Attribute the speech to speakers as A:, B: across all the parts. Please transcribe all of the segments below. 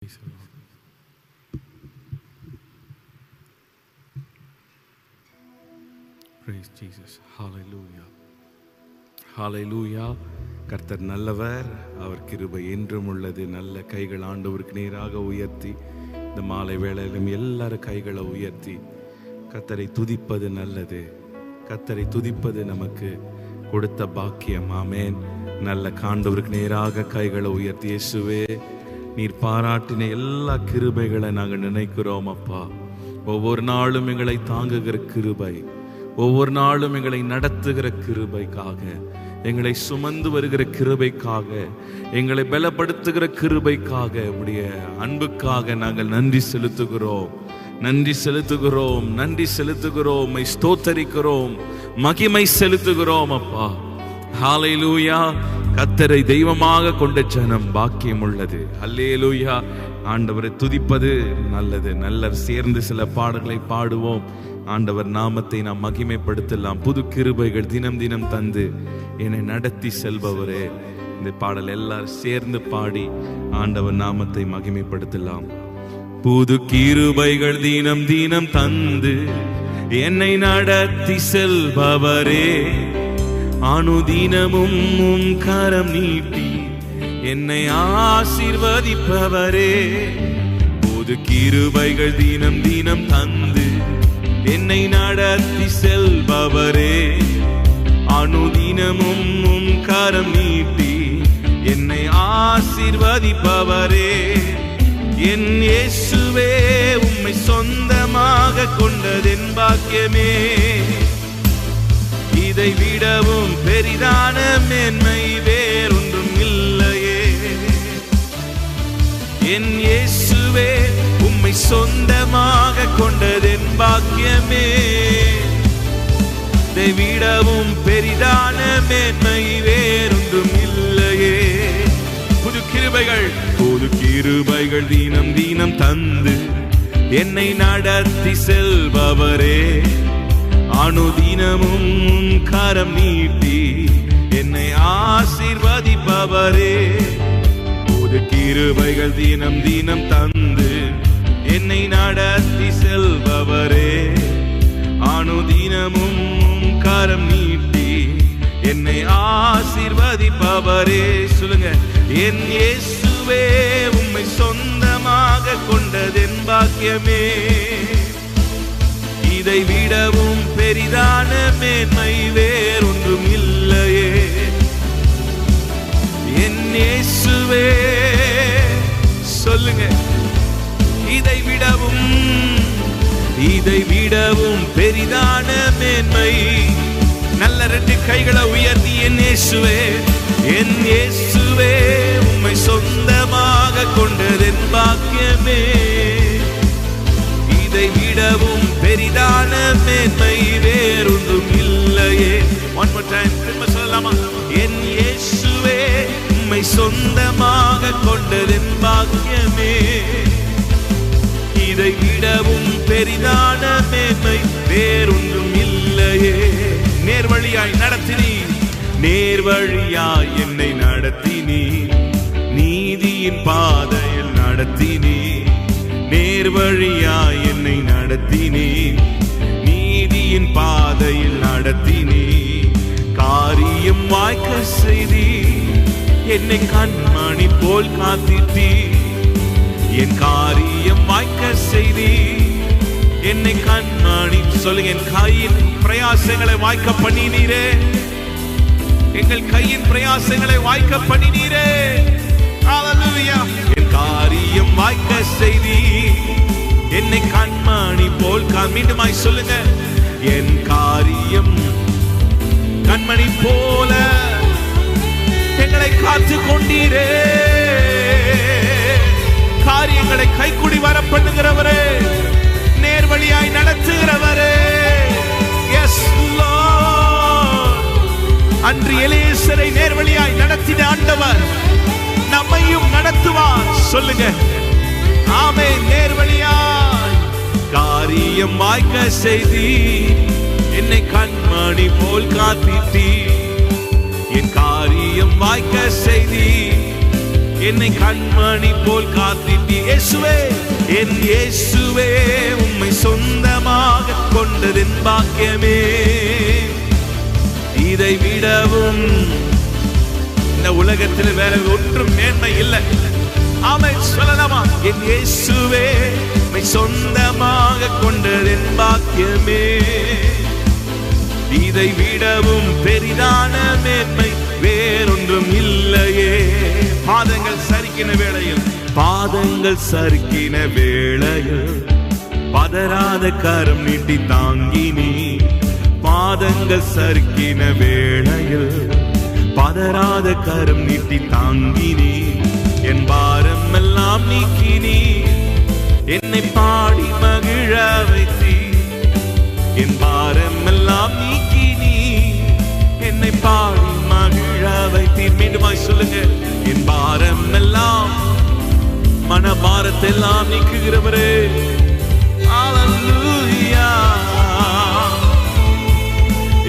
A: Praise the Lord. Praise Jesus. Hallelujah. Hallelujah. கர்த்தர் நல்லவர், அவர் கிருபை என்றும் உள்ளது. நல்ல கைகள் ஆண்டவருக்கு நேராக உயர்த்தி இந்த மாலை வேளையிலும் எல்லாரும் கைகளை உயர்த்தி கர்த்தரை துதிப்பது நல்லது. கர்த்தரை துதிப்பது நமக்கு கொடுத்த பாக்கியம். ஆமென். நல்ல ஆண்டவருக்கு நேராக கைகளை உயர்த்தி, இயேசுவே நீர் பாராட்டின எல்லா கிருபைகளை நாங்கள் நினைக்கிறோம் அப்பா. ஒவ்வொரு நாளும் எங்களை தாங்குகிற கிருபை, ஒவ்வொரு நாளும் எங்களை நடத்துகிற கிருபைக்காக, எங்களை சுமந்து வருகிற கிருபைக்காக, எங்களை பலப்படுத்துகிற கிருபைக்காக, உடைய அன்புக்காக நாங்கள் நன்றி செலுத்துகிறோம், நன்றி செலுத்துகிறோம், நன்றி செலுத்துகிறோம், ஸ்தோத்தரிக்கிறோம், மகிமை செலுத்துகிறோம் அப்பா. ஹல்லேலூயா. கர்த்தரை தெய்வமாக கொண்ட ஜனம் பாக்கியம் உள்ளது. ஹல்லேலூயா. ஆண்டவரை துதிப்பது நல்லது. நல்ல சேர்ந்து சில பாடல்களை பாடுவோம். ஆண்டவர் நாமத்தை நாம் மகிமைப்படுத்தலாம். புது கிருபைகள் தினம் தினம் தந்து என்னை நடத்தி செல்பவரே. இந்த பாடல் எல்லாரும் சேர்ந்து பாடி ஆண்டவர் நாமத்தை மகிமைப்படுத்தலாம். புது கிருபைகள் தினம் தினம் தந்து என்னை நடத்தி செல்பவரே, அனுதினமும் உம் கரம் நீட்டி என்னை ஆசீர்வதிப்பவரே. புது கிருபைகள் தினம் தினம் தந்து என்னை நடத்தி செல்பவரே, அனுதினமும் உம் கரம் நீட்டி என்னை ஆசீர்வதிப்பவரே. என் இயேசுவே உம்மை சொந்தமாக கொண்டதென் பாக்கியமே, இதை விடவும் பெரிதான மேன்மை வேறொன்றும் இல்லையே. என் இயேசுவே உம்மை சொந்தமாக கொண்டதென் பாக்கியமே, இதை விடவும் பெரிதான மேன்மை வேறொன்றும் இல்லையே. புது கிருபைகள், புது கிருபைகள் தினம் தினம் தந்து என்னை நடத்தி செல்பவரே, அனுதினமும் கரம் நீட்டி என்னை ஆசீர்வதிப்பவரே. புது கிருபைகள் தினம் தினம் தந்து என்னை நடத்தி செல்பவரே, அனுதினமும் கரம் நீட்டி என்னை ஆசீர்வதிப்பவரே. சொல்லுங்க. என் இயேசுவே உம்மை சொந்தமாக கொண்டதென் பாக்கியமே, இதை விடவும் பெரிதான மேன்மை வேறொன்றும் இல்லையே. என் இயேசுவே சொல்லுங்க. இதை விடவும் பெரிதான மேன்மை. நல்ல ரெண்டு கைகளை உயர்த்தி, என் இயேசுவே, என் இயேசுவே உம்மை சொந்தமாக கொண்டதென் பாக்கியமே, இதை விடவும் பெரிதான மேன்மை வேறொன்றும் இல்லையே. One more time. திரும்ப சொல்லலாமா? என் இயேசுவே உம்மை சொந்தமாக கொண்டதென் பாக்கியமே, இதை விடவும் பெரிதான மேன்மை வேறொன்றும் இல்லையே. நேர்வழியாய் நடத்தினீர், நேர்வழியாய் என்னை நடத்தினீர், நீதியின் பாதையில் நடத்தினீர். நேர்வழியாய் என்னை நடத்தினீர், நீதியின் பாதையில் நடத்தினீர். காரியம் வாய்க்க செய்தீர், என்னை கண்மணி போல் காத்திட்டீர். என் காரியம் வாய்க்க செய்தீர், என்னை கண்மணி. சொல்லுங்க. என் கையின் பிரயாசங்களை வாய்க்க பண்ணினீரே, எங்கள் கையின் பிரயாசங்களை வாய்க்க பண்ணினீரே. ஹல்லேலூயா. என் காரியம் வாய்க்க செய்தீர், என்னை கண்மணி போல் மீண்டுமாய் சொல்லுங்க. என் காரியம் கண்மணி போல எங்களை காத்து கொண்டீரே. காரியங்களை கைக்குடி வர பண்ணுகிறவரே, நேர்வழியாய் நடத்துகிறவரே. S Lord. அன்று எலியேசரை நேர்வழியாய் நடத்தின ஆண்டவர் நம்மையும் நடத்துவார். சொல்லுங்க. ஆமென். நேர்வழியாய் காரியம் வாய்க்க செய்தி என்னை கண்மணி போல் காத்திட்டி. என் காரியம் வாய்க்க செய்தி என்னை கண்மணி போல் காத்திட்டீர். இயேசுவே, என் இயேசுவே, உம்மை சொந்தமாக கொண்டதென் பாக்கியமே. இதை விடவும் இந்த உலகத்தில் வேற ஒன்றும் மேன்மை இல்லை. ஆமென் சொல்லலாமா? என் இயேசுவே, உம்மை சொந்தமாக கொண்டதென் பாக்கியமே. இதை விடவும் பெரிதான மேன்மை வேறொன்றும் இல்லையே. பாதங்கள் சறுக்கின வேளையில், பாதங்கள் சறுக்கின வேளையில் பதறாத கரம் நீட்டி தாங்கினி. பாதங்கள் சறுக்கின வேளையில் பதறாத கரம் நீட்டி தாங்கினி. என் பாரம் எல்லாம் நீக்கினி, என்னை பாடி மகிழ வைத்தீ. என் பாரம் எல்லாம் நீக்கினி, என்னை பாடி மகிழ வைத்தீர். மீண்டுமாய் சொல்லுங்க, என் பாரம் எல்லாம், மன பாரத்தை எல்லாம் நீக்குகிறவரே. ஹல்லேலூயா.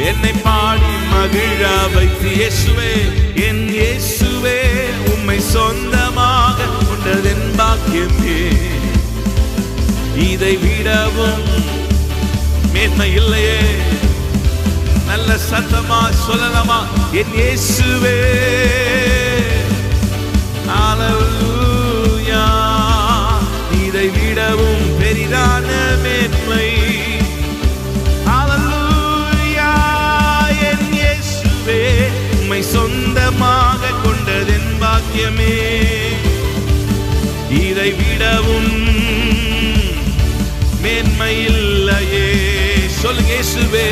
A: என்னை பாடி மகிழ வைத்து இயேசுவே, என் இயேசுவே, உம்மை சொந்தமாக கொண்டதென் பாக்கியமே. இதை விடவும் மேன்மை இல்லையே. நல்ல சத்தமா சொல்லலாமா? என் இயேசுவே. ஹல்லேலூயா. இதை விடவும் பெரிதான மேன்மை. ஹல்லேலூயா. என் இயேசுவே, உம்மை சொந்தமாக கொண்டதென் பாக்கியமே. இதை விடவும் மேன்மை இல்லையே. சொல்லுங்க, இயேசுவே,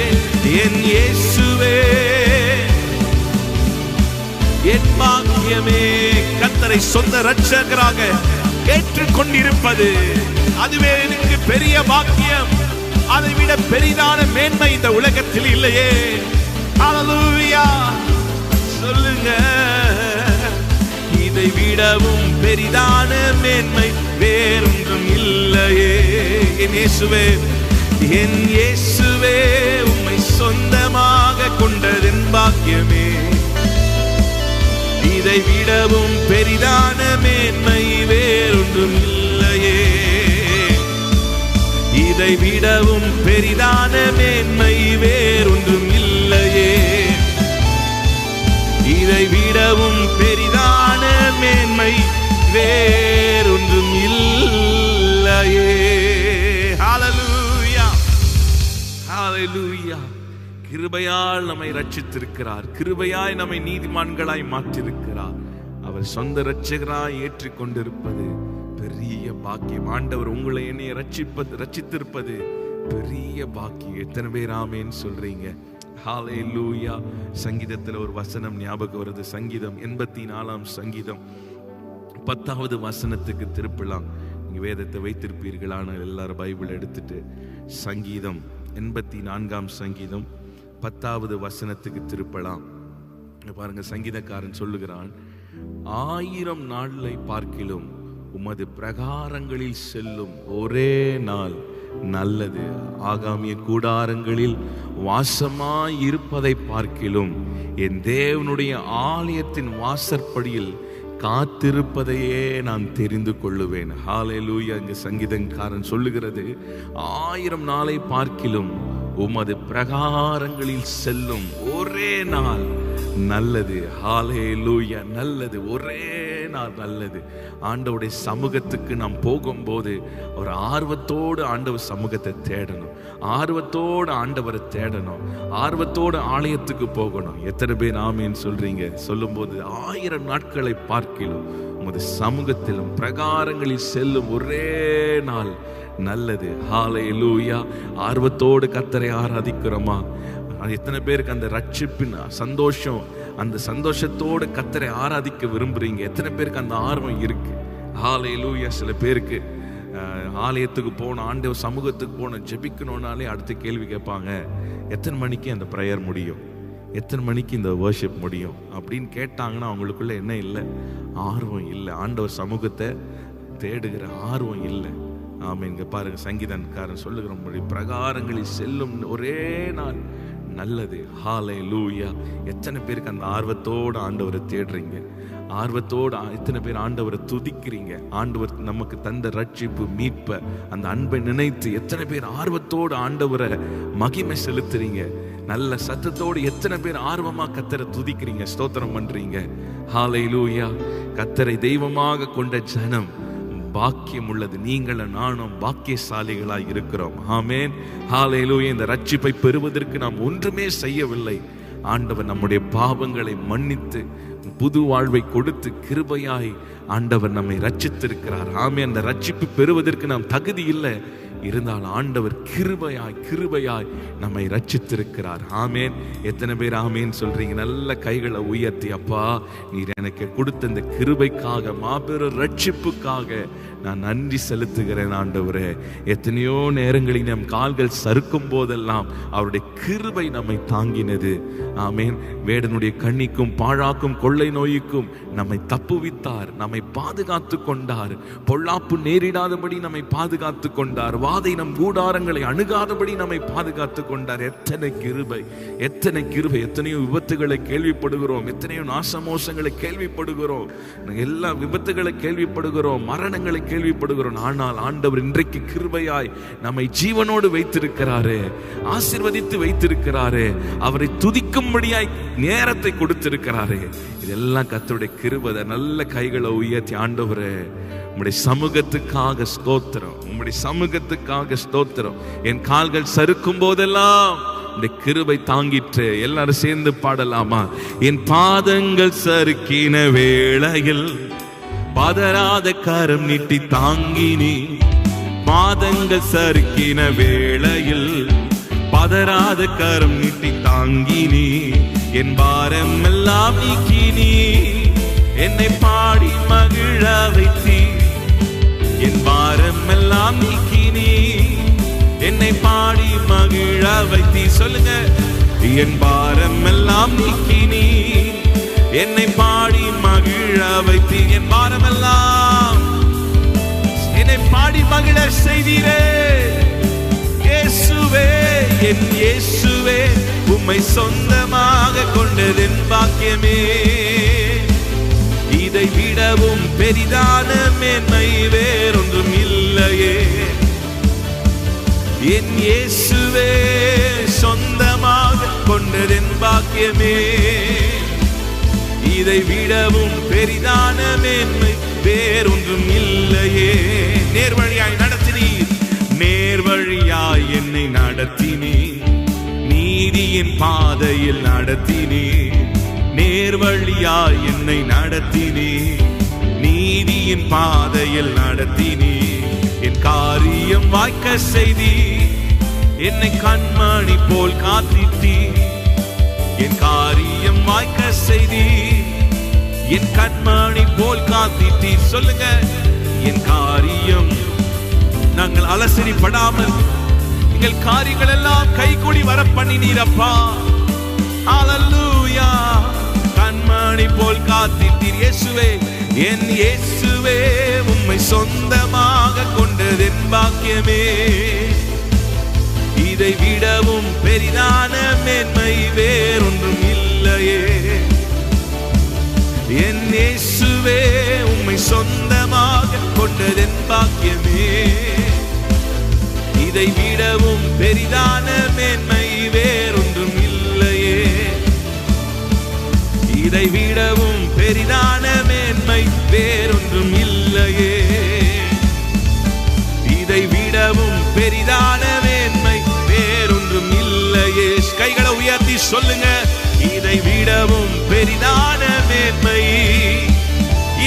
A: என் இயேசுவே, என் பாக்கியமே. கர்த்தரை சொந்த இரட்சகராக ஏற்றுக்கொண்டிருப்பது, அதுவே எனக்கு பெரிய பாக்கியம். அதை விட பெரிதான மேன்மை இந்த உலகத்தில் இல்லையே. ஹல்லேலூயா. சொல்லுங்க, இதை விடவும் பெரிதான மேன்மை வேறொன்றும் இல்லையே. என் இயேசுவே, என் இயேசுவே, உம்மை சொந்தமாக கொண்டதென் பாக்கியமே. இதை விடவும் பெரிதான மேன்மை வேறொன்றும் இல்லையே. இதை விடவும் பெரிதான மேன்மை வேறொன்றும் இல்லையே. இதை விடவும் பெரிதான மேன்மை வேறொன்றும் இல்லையே. ஹல்லேலூயா. ஹல்லேலூயா. கிருபையால் நம்மை ரட்சித்திருக்கிறார். கிருபையாய் நம்மை நீதிமான்களாய் மாற்றிருக்கிறார். அவர் சொந்த இரட்சகராய் ஏற்றுக்கொண்டிருப்பது பெரிய பாக்கியம். ஆண்டவர் உங்களை என்னை ரட்சித்திருப்பது பெரிய பாக்கியம். எத்தனை பேர் ஆமென் சொல்றீங்க? ஹல்லேலூயா. சங்கீதத்தில் ஒரு வசனம் ஞாபகம் வருது. சங்கீதம் 84ஆம் சங்கீதம் 10வது வசனத்துக்கு திருப்பலாம். நீங்க வேதத்தை வைத்திருப்பீர்களான எல்லாரும் பைபிள் எடுத்துட்டு சங்கீதம் 84ஆம் சங்கீதம் 10வது வசனத்துக்கு திருப்பலாம். பாருங்க, சங்கீதக்காரன் சொல்லுகிறான், 1000 நாளை பார்க்கிலும் உமது பிரகாரங்களில் செல்லும் ஒரே நாள் நல்லது. ஆகாமிய கூடாரங்களில் வாசமாய் இருப்பதை பார்க்கிலும் என் தேவனுடைய ஆலயத்தின் வாசற்படியில் காத்திருப்பதையே நான் தெரிந்து கொள்ளுவேன். ஹல்லேலூயா. இங்கு சங்கீதக்காரன் சொல்லுகிறது, 1000 நாளை பார்க்கிலும் உமது பிரகாரங்களில் செல்லும் ஒரே நாள் நல்லது. ஹல்லேலூயா. நல்லது, ஒரே நாள் நல்லது. ஆண்டவருடைய சமூகத்துக்கு நாம் போகும்போது ஒரு ஆர்வத்தோடு ஆண்டவர் சமூகத்தை தேடணும், ஆர்வத்தோடு ஆண்டவரை தேடணும், ஆர்வத்தோடு ஆலயத்துக்கு போகணும். எத்தனை பேர் ஆமென் சொல்றீங்க? சொல்லும் போது 1000 நாட்களை பார்க்கிலும் உமது சமூகத்திலும் பிரகாரங்களில் செல்லும் ஒரே நாள் நல்லது. ஹல்லேலூயா. ஆர்வத்தோடு கர்த்தரை ஆராதிக்கிறோமா? எத்தனை பேருக்கு அந்த ரட்சிப்பின் சந்தோஷம், அந்த சந்தோஷத்தோடு கர்த்தரை ஆராதிக்க விரும்புறீங்க? எத்தனை பேருக்கு அந்த ஆர்வம் இருக்கு? ஹல்லேலூயா. சில பேருக்கு ஆலயத்துக்கு போகணும், ஆண்டவர் சமூகத்துக்கு போகணும், ஜெபிக்கணும்னாலே அடுத்த கேள்வி கேட்பாங்க, எத்தனை மணிக்கு அந்த ப்ரேயர் முடியும், எத்தனை மணிக்கு இந்த வர்ஷிப் முடியும் அப்படின்னு கேட்டாங்கன்னா அவங்களுக்குள்ள என்ன இல்லை? ஆர்வம் இல்லை. ஆண்டவர் சமூகத்தை தேடுகிற ஆர்வம் இல்லை. ஆமென். இங்க பாருங்க, சங்கீதக்காரன் சொல்லுகிற பிரகாரங்களில் செல்லும் ஒரே நாள் நல்லது. ஹல்லேலூயா. எத்தனை பேருக்கு அந்த ஆர்வத்தோடு ஆண்டவரை தேடுறீங்க? ஆர்வத்தோடு எத்தனை பேர் ஆண்டவரை துதிக்கிறீங்க? ஆண்டவர் நமக்கு தந்த ரட்சிப்பு, மீட்ப, அந்த அன்பை நினைத்து எத்தனை பேர் ஆர்வத்தோடு ஆண்டவரை மகிமை செலுத்துறீங்க? நல்ல சத்தத்தோடு எத்தனை பேர் ஆர்வமா கர்த்தரை துதிக்கிறீங்க, ஸ்தோத்திரம் பண்றீங்க? ஹல்லேலூயா. கர்த்தரை தெய்வமாக கொண்ட ஜனம் பாக்கியம் உள்ளது. நீங்களும் நானும் பாக்கியசாலிகளாய் இருக்கிறோம். ஆமென். ஹல்லேலூயா. இந்த ரட்சிப்பை பெறுவதற்கு நாம் ஒன்றுமே செய்யவில்லை. ஆண்டவர் நம்முடைய பாவங்களை மன்னித்து புது வாழ்வை கொடுத்து கிருபையாய் ஆண்டவர் நம்மை ரட்சித்திருக்கிறார். ஆமென். அந்த ரட்சிப்பு பெறுவதற்கு நாம் தகுதி இல்லை, இருந்தாலும் ஆண்டவர் கிருபையாய் நம்மை ரட்சித்திருக்கிறார். ஆமேன். எத்தனை பேர் ஆமேன் சொல்றீங்க? நல்ல கைகளை உயர்த்தி, அப்பா நீர் எனக்கு கொடுத்த இந்த கிருபைக்காக, மாபெரும் ரட்சிப்புக்காக நான் நன்றி செலுத்துகிறேன் ஆண்டவரே. எத்தனையோ நேரங்களில் நம் கால்கள் சறுக்கும் போதெல்லாம் அவருடைய கிருபை நம்மை தாங்கினது. ஆமேன். வேடனுடைய கண்ணிக்கும் பாழாக்கும் கொள்ளை நோய்க்கும் நம்மை தப்புவித்தார், நம்மை பாதுகாத்து கொண்டார். பொல்லாப்பு நேரிடாதபடி நம்மை பாதுகாத்து கொண்டார். வாதை நம் கூடாரங்களை அணுகாதபடி நம்மை பாதுகாத்து கொண்டார். எத்தனை கிருபை, எத்தனை கிருபை. எத்தனையோ விபத்துகளை கேள்விப்படுகிறோம், எத்தனையோ நாசமோசங்களை கேள்விப்படுகிறோம், எல்லா விபத்துகளை கேள்விப்படுகிறோம், மரணங்களை கேள்விப்படுகிறோம். ஆனால் ஆண்டவர் இன்றைக்கு கிருபையாய் நம்மை ஜீவனோடு வைத்திருக்கிறாரே, ஆசீர்வதித்து வைத்திருக்கிறாரே, அவரை துதிக்கும்படியாய் நேரத்தை கொடுத்திருக்கிறாரே. இதெல்லாம் கர்த்தருடைய கிருபை. நல்ல கைகளை உயர்த்தி, ஆண்டவரே உம்முடைய சமூகத்துக்காக ஸ்தோத்திரம், உம்முடைய சமூகத்துக்காக ஸ்தோத்திரம். என் கால்கள் சறுக்கும் போதெல்லாம் இந்த கிருபை தாங்கிற்று. எல்லாரும் சேர்ந்து பாடலாமா? என் பாதங்கள் சறுக்கின வேளையில் பதறாத கரம் நீட்டி தாங்கினி. பாதங்கள் சறுக்கின வேளையில் பதறாத கரம் நீட்டி தாங்கினி. என் பாரம் எல்லாம் நீக்கினி. என்னை பாடி மகிழ வைத்தி. என் பாரம் எல்லாம் நீக்கினி. என்னை பாடி மகிழ வைத்தி. சொல்லுங்க. என் பாரம் எல்லாம் நீக்கினி. என்னை பாடி மகிழ வைத்தி. என் பாரம் எல்லாம் என்னை பாடி மகிழ செய்தீரே. இயேசுவே, என் இயேசுவே, உம்மை சொந்தமாக கொண்டதென் பாக்கியமே. இதை விடவும் பெரிதான மேன்மை வேறொன்றும் இல்லையே. என் இயேசுவே, சொந்தமாக கொண்டதென் பாக்கியமே. இதை விடவும் பெரிதான மேன்மை வேறொன்றும் இல்லையே. நேர்வழியாய் நடத்தினீர், நேர்வழியாய் என்னை நடத்தினீர். நீதியின் பாதையில் நடத்தினீர். நேர்வழியாய் என்னை நடத்தினீர். நீதியின் பாதையில் நடத்தினீர். என் காரியம் வாய்க்க செய்தீர். என்னை கண்மணி போல் காத்திட்டீர். என் காரியம் வாய்க்க செய்தீர். என் கண்மணி போல் காத்திட்டீர். சொல்லுங்க. என் காரியம், நாங்கள் அலசரிப்படாமல் எங்கள் காரியங்கள் எல்லாம் கைகூடி வர பண்ணினீரப்பா. ஹல்லேலூயா. கண்மணி போல் காத்திட்டீர். இயேசுவே, என் இயேசுவே, உம்மை சொந்தமாக கொண்டதென் பாக்கியமே. இதை விடவும் பெரிதான மேன்மை வேறொன்றும் இல்லையே. என் இயேசுவே, உம்மை சொந்தமாக கொண்டதென் பாக்கியமே. இதை விடவும் பெரிதான மேன்மை வேறொன்றும் இல்லையே. இதை விடவும் பெரிதான மேன்மை வேறொன்றும் இல்லையே. இதை விடவும் பெரிதான மேன்மை வேறொன்றும் இல்லையே. கைகளை உயர்த்தி சொல்லுங்க. இதை விடவும் பெரிதான மேன்மை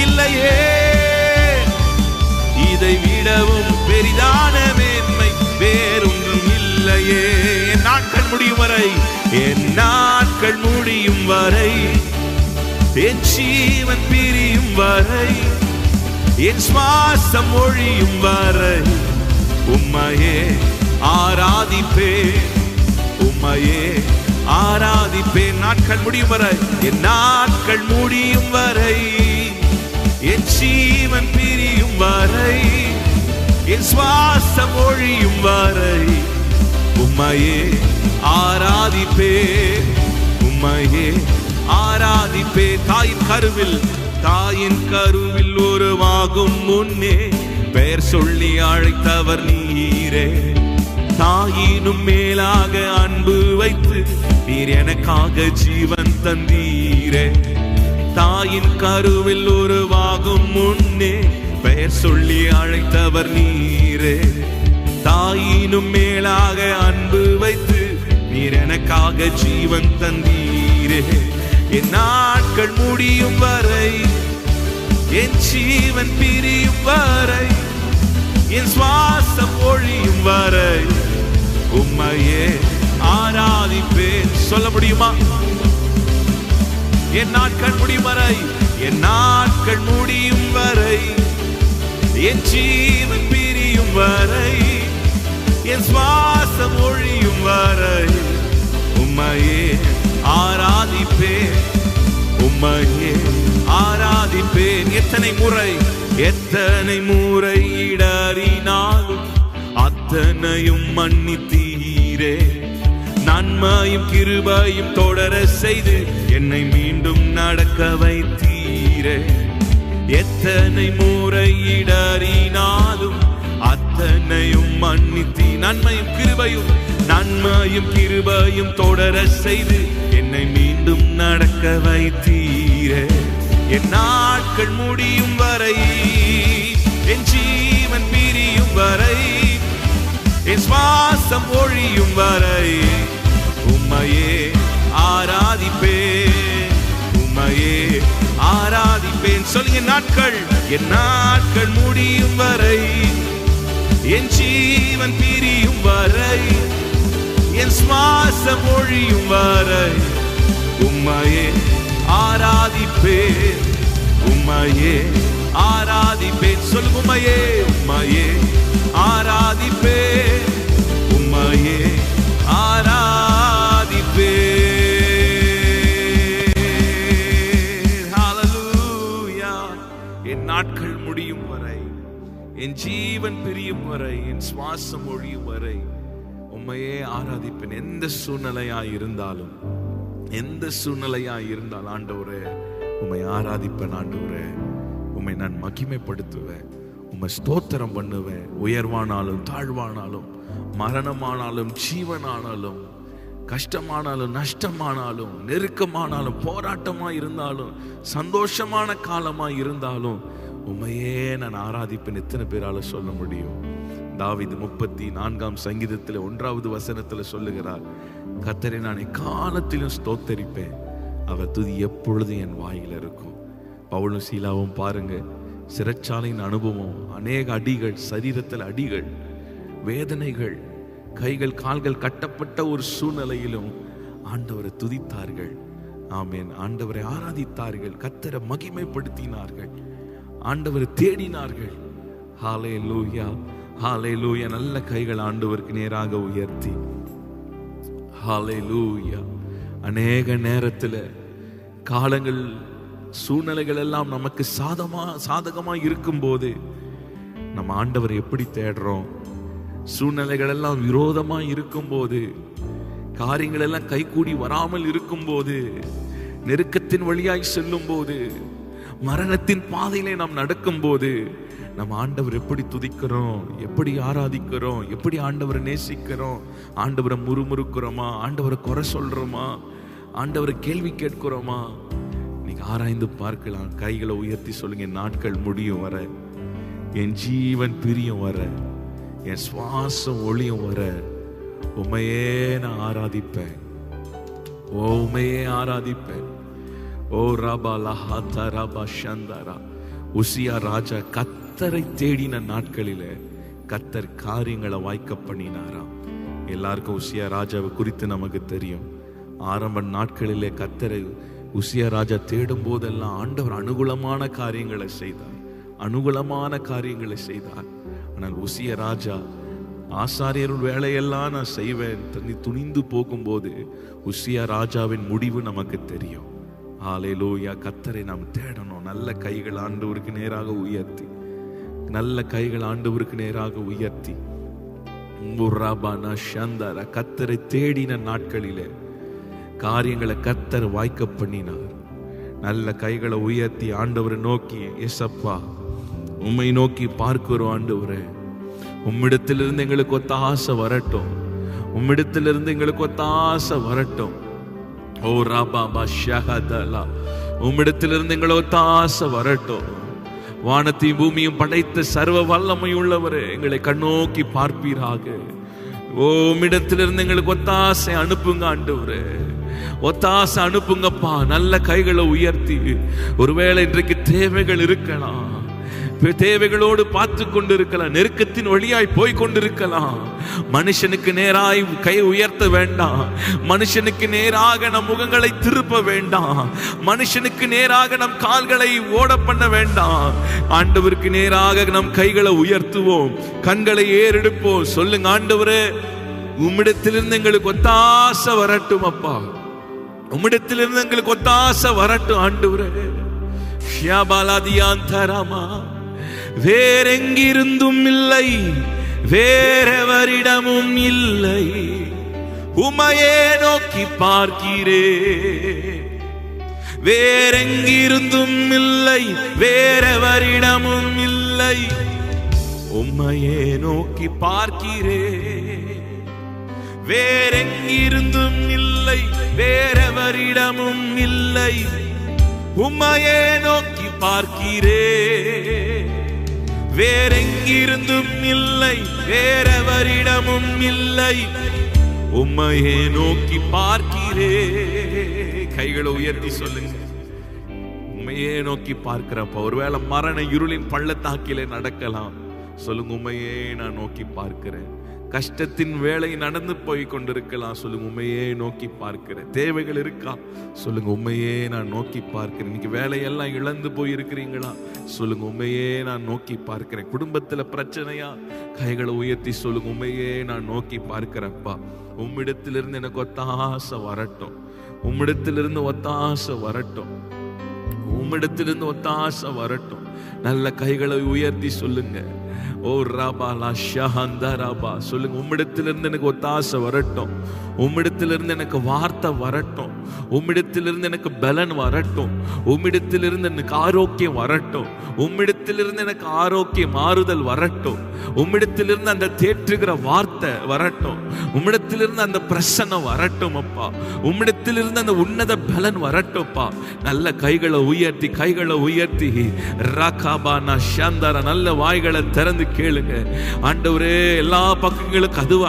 A: இல்லையே. இதை விடவும் பெரிதான மேன்மை வேறொன்றும் இல்லையே. என் நாட்கள் முடியும் வரை, என் நாட்கள் முடியும் வரை, என் ஜீவன் பிரியும் வரை, என் சுவாசம் ஒழியும் வரை உம்மையே ஆராதிப்பேன். உம்மையே ஆராதிப்பேன். நாட்கள் முடியும் வரை, என் நாட்கள் முடியும் வரை, என் ஜீவன் பிரியும் வரை, என் சுவாசம் ஒழியும் வரை உம்மையே ஆராதிப்பேன். உம்மையே ஆராதிப்பேன். தாயின் கருவில் தாயின் கருவில் உருவாகும் முன்னே பெயர் சொல்லி அழைத்தவர் நீரே. தாயினும் மேலாக அன்பு வைத்து நீர் எனக்காக ஜீவன் தந்தீரே. தாயின் கருவில் உருவாகும் முன்னே பெயர் சொல்லி அழைத்தவர் நீரே. தாயினும் மேலாக அன்பு வைத்து நீர் எனக்காக ஜீவன் தந்தீரே. என் நாட்கள் முடியும் வரை, என் ஜீவன் பிரியும் வரை, என் சுவாசம் ஒழியும் வரை உம்மையே ஆராதிப்பேன். சொல்ல முடியுமா? என் நாட்கள் முடியும் வரை, என் நாட்கள் முடியும் வரை, என் ஜீவன் பிரியும் வரை, என் சுவாசம் ஒழியும் வரை உம்மையே ஆராதிப்பேன், உம்மையே ஆராதிப்பேன். எத்தனை முறை இடறினாலும் அத்தனையும் மன்னித்தீரே. நன்மையும் கிருபையும் தொடர செய்து என்னை மீண்டும் நடக்க வைத்தீரே. எத்தனை முறை இடறினாலும் அத்தனையும் மன்னித்தீ. நன்மையும் கிருபையும் தொடர செய்து என்னை மீண்டும் நடக்க வைத்தீரே. என் நாட்கள் முடியும் வரை, என் ஜீவன் பிரியும் வரை, என் சுவாசம் ஒழியும் வரை உம்மையே ஆராதிப்பேன், உம்மையே ஆராதிப்பேன். சொல்லுங்க, என் நாட்கள் முடியும் வரை, என் ஜீவன் பிரியும் வரை, என் சுவாசம் ஒழியும் வரை உம்மையே ஆராதிப்பேன், உம்மையே ஆராதிப்பேன். சொல்லுங்க, உம்மையே, உம்மையே ஆராதிப்பேன், உம்மையே ஆராதிப்பேன். ஹல்லேலூயா. என் நாட்கள் முடியும் வரை, என் ஜீவன் பிரியும் வரை, என் சுவாசம் ஒழியும் வரை உம்மையே ஆராதிப்பேன். எந்த சூழ்நிலையாய் இருந்தாலும், எந்த சூழ்நிலையாய் இருந்தால் ஆண்டவரே உம்மை ஆராதிப்பேன். ஆண்டவரே உம்மை நான் மகிமைப்படுத்துவேன், உம்மை ஸ்தோத்திரம் பண்ணுவேன். உயர்வானாலும் தாழ்வானாலும், மரணமானாலும் ஜீவனானாலும், கஷ்டமானாலும் நஷ்டமானாலும், நெருக்கமானாலும், போராட்டமாய் இருந்தாலும், சந்தோஷமான காலமாய் இருந்தாலும் உம்மையே நான் ஆராதிப்பேன். எத்தனை பேரால சொல்ல முடியும்? தாவீது 34ஆம் சங்கீதத்தில் 1வது வசனத்தில் சொல்லுகிறார், கர்த்தரை நான் எக்காலத்திலும் ஸ்தோத்தரிப்பேன், அவர் துதி எப்பொழுதும் என் வாயில் இருக்கும். பவுலும் சீலாவும் பாருங்க, சிறைச்சாலையின் அனுபவம், அநேக அடிகள், சரீரத்தில் அடிகள், வேதனைகள், கைகள் கால்கள் கட்டப்பட்ட ஒரு சூழ்நிலையிலும் ஆண்டவரை துதித்தார்கள். ஆமென். ஆண்டவரை ஆராதித்தார்கள், கர்த்தரை மகிமைப்படுத்தினார்கள், ஆண்டவரை தேடினார்கள். ஹல்லேலூயா, ஹல்லேலூயா. நல்ல கைகள் ஆண்டவருக்கு நேராக உயர்த்தி ஹல்லேலூயா. அநேக நேரத்தில் காலங்கள், சூழ்நிலைகள் எல்லாம் நமக்கு சாதகமா இருக்கும்போது நம்ம ஆண்டவரை எப்படி தேடுறோம்? சூழ்நிலைகள் எல்லாம் விரோதமா இருக்கும்போது, காரியங்கள் எல்லாம் கைகூடி வராமல் இருக்கும்போது, நெருக்கத்தின் வழியாய் செல்லும் போது, மரணத்தின் பாதையிலே நாம் நடக்கும் போது நம்ம ஆண்டவர் எப்படி துதிக்கிறோம், எப்படி ஆராதிக்கிறோம், எப்படி ஆண்டவரை நேசிக்கிறோம்? ஆண்டவரை முறுமுறுக்கிறோமா? ஆண்டவரை குறை சொல்றோமா? ஆண்டவரை கேள்வி கேட்கிறோமா? நீங்க ஆராய்ந்து பார்க்கலாம். கைகளை உயர்த்தி சொல்லுங்க, நாட்கள் முடியும் வர, என் ஜீவன் பிரியும் வர, என் சுவாசம் ஒளியும் வர உம்மையே நான் ஆராதிப்பேன், உம்மையே ஆராதிப்பேன். ஓ ரபா லஹாதா ரபா ஷந்தரா. உசியா ராஜா கர்த்தரை தேடின நாட்களில கர்த்தர் காரியங்களை வாய்க்க பண்ணினாராம். எல்லாருக்கும் உசியா ராஜாவை குறித்து நமக்கு தெரியும். ஆரம்ப நாட்களிலே கர்த்தரை உசியா ராஜா தேடும் போதெல்லாம் ஆண்டவர் அனுகூலமான காரியங்களை செய்தார், அனுகூலமான காரியங்களை செய்தார். ஆனால் உசியா ராஜா ஆசாரியர் வேலையெல்லாம் நான் செய்வேன் துணிந்து போகும்போது உசியா ராஜாவின் முடிவு நமக்கு தெரியும். ஹல்லேலூயா. கர்த்தரை நாம் தேடணும். நல்ல கைகள் ஆண்டவருக்கு நேராக உயர்த்தி, நல்ல கைகள் ஆண்டவருக்கு நேராக உயர்த்தி கர்த்தரை தேடின நாட்களிலே காரியங்களை கர்த்தர் வாய்க்க பண்ணினார். நல்ல கைகளை உயர்த்தி ஆண்டவரை நோக்கி, ஏசப்பா உம்மை நோக்கி பார்க்கிறோம் ஆண்டவரே, உம்மிடத்திலிருந்து எங்களுக்கு ஒத்தாசை வரட்டும், உம்மிடத்திலிருந்து எங்களுக்கு ஒத்தாசை வரட்டும். ஓ ராபாபா ஷஹதலா, உம்மிடத்திலிருந்து எங்களை ஒத்தாசை வரட்டும். வானத்தையும் பூமியும் படைத்த சர்வ வல்லமை உள்ளவரே, எங்களை கண்ணோக்கி பார்ப்பீராக. ஓ உம்மிடத்திலிருந்து எங்களுக்கு ஒத்தாசை அனுப்புங்க ஆண்டவரே, ஒத்தாசை அனுப்புங்கப்பா. நல்ல கைகளை உயர்த்தி, ஒருவேளை இன்றைக்கு தேவைகள் இருக்கலாம், தேவைகளோடு பார்த்து கொண்டிருக்கலாம், நெருக்கத்தின் வழியாய் போய் கொண்டிருக்கலாம். மனுஷனுக்கு நேராய் கை உயர்த்த வேண்டாம், மனுஷனுக்கு நேராக நம் முகங்களை திருப்ப வேண்டாம், மனுஷனுக்கு நேராக நம் கால்களை ஓட பண்ண வேண்டாம். ஆண்டவருக்கு நேராக நம் கைகளை உயர்த்துவோம், கண்களை ஏறெடுப்போம். சொல்லுங்க, ஆண்டவரே உம்மிடத்திலிருந்து எங்களுக்கு ஒத்தாசை வரட்டும் அப்பா, உம்மிடத்திலிருந்து எங்களுக்கு ஒத்தாசை வரட்டும் ஆண்டவரே. ஷியாபாலாதியாந்தரமா, வேறெங்கிருந்தும் இல்லை, வேறெவரிடமும் இல்லை, உமையே நோக்கி பார்க்கிறே. வேறெங்கிருந்தும் இல்லை, வேறெவரிடமும் இல்லை, உமையே நோக்கி பார்க்கிறே. வேறெங்கிருந்தும் இல்லை, வேறெவரிடமும் இல்லை, உமையே நோக்கி பார்க்கிறே. வேறெங்கிருந்தும் இல்லை, வேறெவரிடமும் இல்லை, உம்மையே நோக்கி பார்க்கிறே. கைகளை உயர்த்தி சொல்லுங்க, உம்மையே நோக்கி பார்க்கிறப்ப. ஒருவேளை மரண இருளின் பள்ளத்தாக்கிலே நடக்கலாம், சொல்லுங்க உம்மையே நான் நோக்கி பார்க்கிறேன். கஷ்டத்தின் வேலை நடந்து போய் கொண்டிருக்கலாம், சொல்லுங்க உண்மையே நோக்கி பார்க்கிறேன். தேவைகள் இருக்கா, சொல்லுங்க உண்மையே நான் நோக்கி பார்க்கிறேன். இன்னைக்கு வேலையெல்லாம் இழந்து போய் இருக்கிறீங்களா, சொல்லுங்க உண்மையே நான் நோக்கி பார்க்கிறேன். குடும்பத்துல பிரச்சனையா, கைகளை உயர்த்தி சொல்லுங்க உண்மையே நான் நோக்கி பார்க்கிறப்பா. உம்மிடத்திலிருந்து எனக்கு ஒத்தாசை வரட்டும், உம்மிடத்திலிருந்து ஒத்தாசை வரட்டும், உம்மிடத்திலிருந்து ஒத்தாசை வரட்டும். நல்ல கைகளை உயர்த்தி சொல்லுங்க. ஓ ராபாலா ஷஹந்தராபா, சொல்லுங்க உம்மிடத்திலிருந்து எனக்கு ஒத்தாசை வரட்டும், உம்மிடத்திலிருந்து எனக்கு வார்த்தை வரட்டும், உம்மிடத்திலிருந்து எனக்கு பலன் வரட்டும், உம்மிடத்திலிருந்து எனக்கு ஆரோக்கியம் வரட்டும், உம்மிடத்திலிருந்து எனக்கு ஆரோக்கிய மாறுதல் வரட்டும், உம்மிடத்திலிருந்து அந்த தேற்றுகிற வார்த்தை வரட்டும், உம்மிடத்திலிருந்து அந்த பிரசன்னம் வரட்டும் அப்பா, உம்மிடத்திலிருந்து அந்த உன்னத பலன் வரட்டும்ப்பா. நல்ல கைகளை உயர்த்தி, கைகளை உயர்த்தி ராகாபானா ஷாந்தாரா, நல்ல வாய்களை திறந்து கேளுங்க. ஆண்டவரே, எல்லா பக்கங்களும் கதவு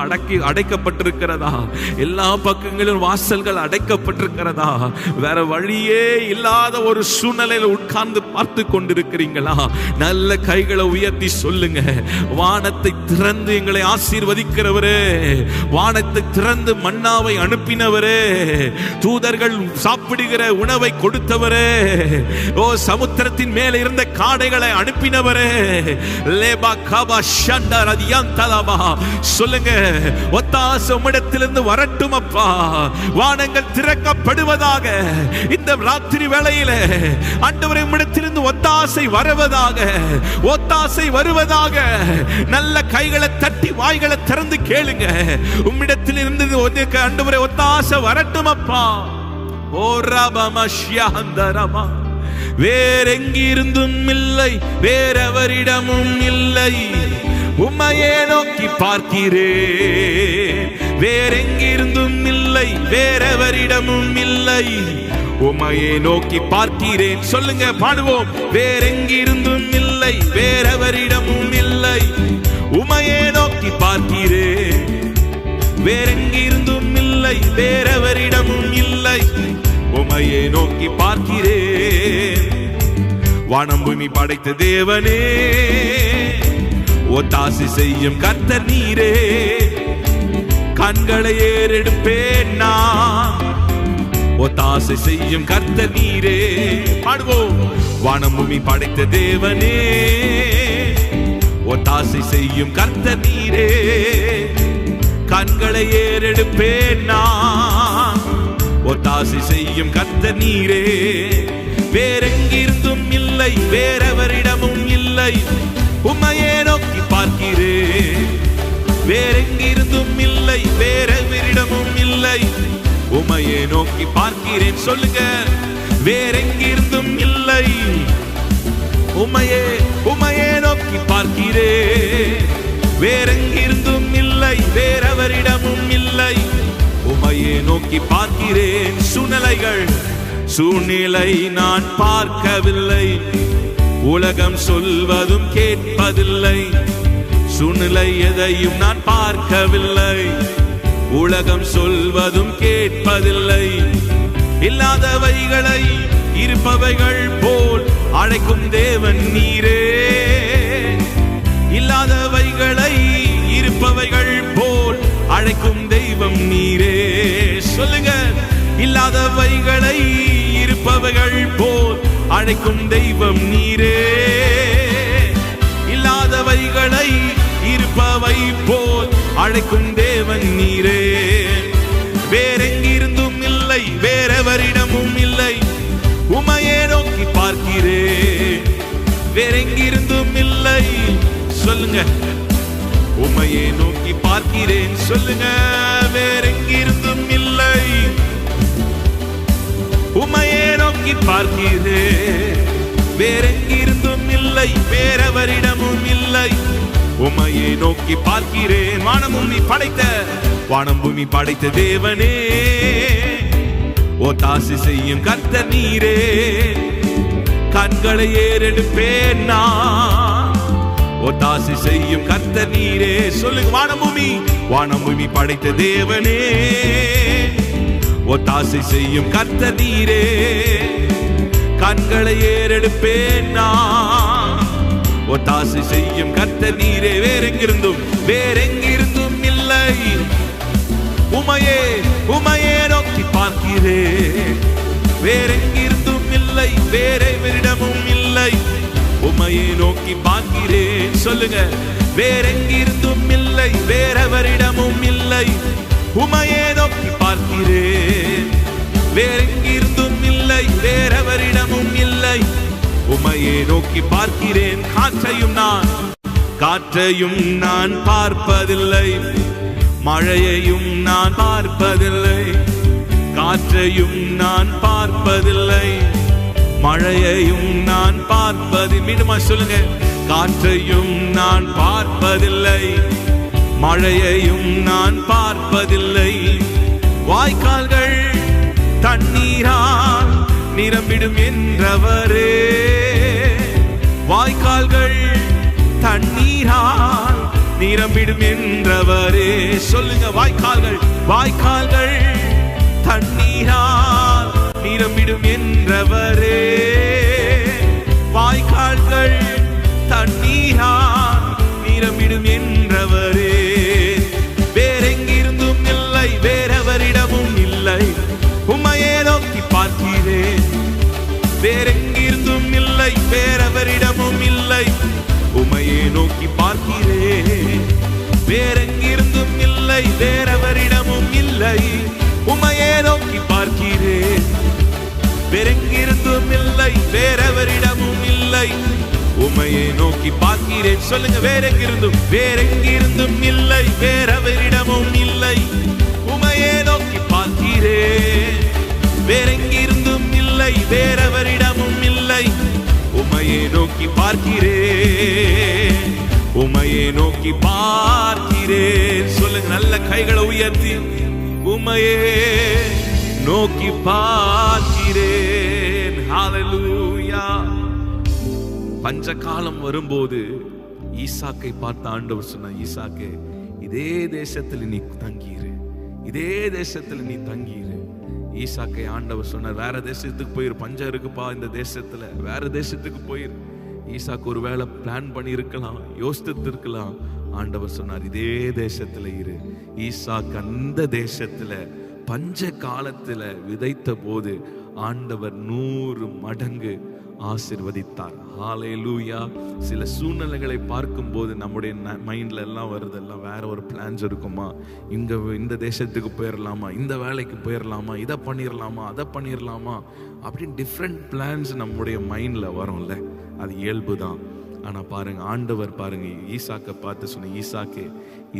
A: அடைக்கப்பட்டிருக்கிறதா, எல்லா பக்கங்களும் வாசல்கள் அடைக்கப்பட்டிருக்கிறதா, வேற வழியே இல்லாத ஒரு சூழ்நிலையில உட்கார்ந்து பார்த்து கொண்டிருக்கிறீங்களா? நல்ல கைகளை உயர்த்தி சொல்லுங்க. வானத்தை திறந்து எங்களை ஆசீர்வதிக்கிறவரே, வானத்தை திறந்து மன்னாவை அனுப்பினவரே, தூதர்கள் சாப்பிடுகிற உணவை கொடுத்தவரே, ஓ சமுத்திரத்தின் மேல இருந்த காடைகளை அனுப்பினவரே, லேபா காபா ஷண்டா ரதியாந்தலபா, சொல்லுங்க ஒத்தாசை உம்மிடத்திலிருந்து வரட்டும் அப்பா. வானங்கள் திறக்கப்படுவதாக, இந்த ராத்திரி வேளையிலே ஆண்டவரே உம்மிடத்திலிருந்து ஒத்தாசை வருவதாக, ஒத்தாசை வருவதாக. நல்ல கைகளை தட்டி வாய்களை திறந்து கேளுங்க. உம்மிடத்திலிருந்து ஆண்டவரே ஒத்தாசை வரட்டும் அப்பா. ஓ ரபமா ஷியாந்தரமா, வேறெங்கிருந்தும் இல்லை, வேறெவரிடமும் இல்லை, உம்மையே நோக்கி பார்க்கிறேன். வேறெங்கிருந்தும் இல்லை, வேறெவரிடமும் இல்லை, உம்மையே நோக்கி பார்க்கிறேன். சொல்லுங்க, பாடுவோம். வேறெங்கிருந்தும் இல்லை, வேறெவரிடமும் இல்லை, உம்மையே நோக்கி பார்க்கிறேன். வேறெங்கிருந்தும் இல்லை, வேறெவரிடமும் இல்லை, உம்மையே நோக்கி பார்க்கிறேன். வானம் பூமி படைத்த தேவனே, ஒத்தாசை செய்யும் கர்த்தர் நீரே, கண்களை ஏறெடுப்பேன் நான், ஒத்தாசை செய்யும் கர்த்தர் நீரே. பாடுவோம். வானம் பூமி படைத்த தேவனே, ஒத்தாசை செய்யும் கர்த்தர் நீரே, கண்களை ஏறெடுப்பேன் நான், ஒத்தாசை செய்யும் கர்த்தர் நீரே. வேறெங்கிருந்தும் இல்லை, வேறெவரிடமும் இல்லை, உம்மையே நோக்கி பார்க்கிறேன். வேறெங்கிருந்தும் இல்லை, வேறெவரிடமும் இல்லை, உம்மையே நோக்கி பார்க்கிறேன். சொல்லுங்க, வேறெங்கிருந்தும் இல்லை. உம்மையே நோக்கி பார்க்கிறேன். வேறெங்கிருந்தும் இல்லை, வேறெவரிடமும் இல்லை. உம்மையே நோக்கி பார்க்கிறேன். சூழ்நிலை நான் பார்க்கவில்லை, உலகம் சொல்வதும் கேட்பதில்லை. சூழ்நிலை எதையும் நான் பார்க்கவில்லை, உலகம் சொல்வதும் கேட்பதில்லை. இல்லாதவைகளை இருப்பவைகள் போல் அழைக்கும் தேவன் நீரே. இல்லாதவைகளை இருப்பவைகள் போல் அழைக்கும் தெய்வம் நீரே. சொல்லுங்க, இல்லாதவைகளை இருப்பவைகள் போல் அழைக்கும் தெய்வம் நீரே. இல்லாதவைகளை இருப்பவை போல் அழைக்கும் தேவன் நீரே. வேறெங்கிருந்தும் இல்லை, வேறெவரிடமும் இல்லை. உம்மையே நோக்கி பார்க்கிறேன். வேறெங்கிருந்தும் இல்லை. சொல்லுங்க, உம்மையே நோக்கி பார்க்கிறேன். சொல்லுங்க, வேறெங்கிருந்தும் இல்லை. உம்மையே நோக்கி பார்க்கிறேன். வேறெங்கிருந்தும் இல்லை, வேறெவரிடமும் இல்லை. உம்மையே நோக்கி பார்க்கிறேன். வானம் பூமி படைத்த தேவனே, ஒத்தாசை செய்யும் கர்த்தர் நீரே. கண்களை ஏறெடுப்பேன் நான், ஒத்தாசை செய்யும் கர்த்தர் நீரே. சொல்லுங்க, வானம் பூமி படைத்த தேவனே, ஒத்தாசை செய்யும் கர்த்தர் நீரே. கண்களை ஏறெடுப்பேன் நான், ஒத்தாசை செய்யும் கர்த்தர் நீரே. வேறெங்கிருந்தும் இல்லை. உம்மையே நோக்கி பார்க்கிறேன். வேறெங்கிருந்தும் இல்லை, வேறெவரிடமும் இல்லை. உம்மையே நோக்கி பார்க்கிறேன். சொல்லுங்க, வேறெங்கிருந்தும் இல்லை, வேறெவரிடமும் இல்லை. உம்மையே நோக்கி பார்க்கிறேன். வேறெங்கிருந்தும் இல்லை, வேறெவரிடமும் இல்லை. உம்மையே நோக்கி பார்க்கிறேன். காற்றையும் நான் பார்ப்பதில்லை, மழையையும் நான் பார்ப்பதில்லை. காற்றையும் நான் பார்ப்பதில்லை, மழையையும் நான் மீண்டுமா சொல்லுங்க, காற்றையும் நான் பார்ப்பதில்லை, மழையையும் நான் பார்ப்பதில்லை. வாய்க்கால்கள் தண்ணீரால் நிரம்பிடும் என்றவரே. வாய்க்கால்கள் தண்ணீரால் நிரம்பிடும் என்றவரே. சொல்லுங்க, வாய்க்கால்கள் தண்ணீரால் நிரம்பிடும் என்றவரே. வாய்க்கால்கள் தண்ணீரால் நிரம்பிடும் என்றவரே. வேறெங்கிருந்தும் இல்லை, வேறெவரிடமும் இல்லை. உம்மையே நோக்கி பார்க்கிறேன். வேறெங்கிருந்தும் இல்லை, வேறெவரிடமும் இல்லை. உம்மையே நோக்கி பார்க்கிறேன். வேறெங்கிருந்தும் இல்லை, வேறெவரிடமும் இல்லை. உம்மையே நோக்கி பார்க்கிறேன். வேறெங்கிருந்தும் இல்லை, வேறெவரிடமும் இல்லை. உம்மையே நோக்கி பார்க்கிறேன். சொல்லுங்க, வேறெங்கிருந்தும் இல்லை, வேறெவரிடமும் இல்லை. உம்மையே நோக்கி பார்க்கிறேன். வேறெங்கிருந்தும் இல்லை, வேறெவரிடமும் இல்லை. உம்மையே நோக்கி பார்க்கிறேன். உம்மையே நோக்கி பார்க்கிறேன். சொல்லுங்க, நல்ல கைகளை உயர்த்தி, உம்மையே நோக்கி பார்க்கிறேன். ஹல்லேலூயா. பஞ்ச காலம் வரும்போது ஈசாக்கை பார்த்த ஆண்டவர் சொன்னார், ஈசாக்கே, இதே தேசத்தில் நீ தங்கியிரு, இதே தேசத்தில் நீ தங்கியிரு. ஈசாக்கை ஆண்டவர் சொன்னார், வேற தேசத்துக்கு போயிரு, பஞ்சம் இருக்குப்பா இந்த தேசத்துல, வேற தேசத்துக்கு போயிரு. ஈசாக்கு ஒரு வேளை பிளான் பண்ணி இருக்கலாம், யோசித்து இருக்கலாம். ஆண்டவர் சொன்னார், இதே தேசத்துல இரு. ஈசாக்கு அந்த தேசத்துல பஞ்ச காலத்துல விதைத்த போது ஆண்டவர் 100 மடங்கு ஆசீர்வதித்தார். ஹல்லேலூயா. சில சூழ்நிலைகளை பார்க்கும் போது நம்முடைய மைண்ட்ல எல்லாம் வருது, எல்லாம் வேற ஒரு பிளான்ஸ் இருக்குமா, இந்த தேசத்துக்கு போயிடலாமா, இந்த வேலைக்கு போயிடலாமா, இதை பண்ணிடலாமா, அதை பண்ணிடலாமா, அப்படின்னு டிஃப்ரெண்ட் பிளான்ஸ் நம்முடைய மைண்ட்ல வரும்ல. அது இயல்பு தான். ஆனா பாருங்க, ஆண்டவர் பாருங்க ஈசாக்கை பார்த்து சொன்ன, ஈசாக்கே,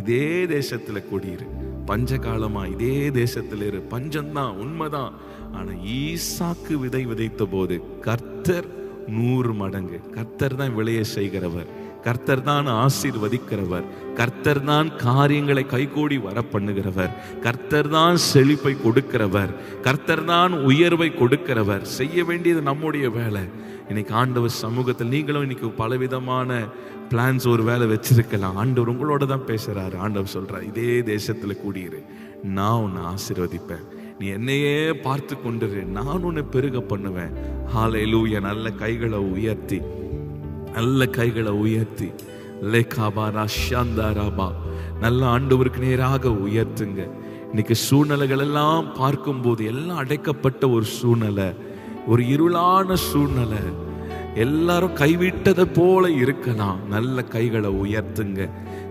A: இதே தேசத்துல குடியிரு, பஞ்ச காலமா இதே தேசத்தில் இரு, பஞ்சம்தான், உண்மைதான். ஆனா ஈசாக்கு விதை விதைத்த போது கர்த்தர் 100 மடங்கு, கர்த்தர் தான் விளைய செய்கிறவர், கர்த்தர் தான் ஆசீர்வதிக்கிறவர், கர்த்தர் தான் காரியங்களை கைகூடி வர பண்ணுகிறவர், கர்த்தர் தான் செழிப்பை கொடுக்கிறவர், கர்த்தர் தான் உயர்வை கொடுக்கிறவர். செய்ய வேண்டியது நம்முடைய வேலை. இன்னைக்கு ஆண்டவர் சமூகத்தில் நீங்களும் இன்னைக்கு பலவிதமான பிளான்ஸ் ஒரு வேலை வச்சிருக்கலாம். ஆண்டவர் உங்களோட தான் பேசுறாரு. ஆண்டவர் சொல்றார், இதே தேசத்துல கூடியிரு, நான் உன்னை ஆசீர்வதிப்பேன், நீ என்னையே பார்த்து கொண்டிரு, நான் உன்னை பெருக பண்ணுவேன். ஹல்லேலூயா. நல்ல கைகளை உயர்த்தி, நல்ல கைகளை உயர்த்தி, லேகாபாரா ஷாந்தாராபா, நல்ல ஆண்டவருக்கு நேராக உயர்த்துங்க. இன்னைக்கு சூழ்நிலைகள் எல்லாம் பார்க்கும்போது எல்லாம் அடைக்கப்பட்ட ஒரு சூழ்நிலை, ஒரு இருளான சூழ்நிலை, எல்லாரும் கைவிட்டதை போல இருக்கலாம். நல்ல கைகளை உயர்த்துங்க.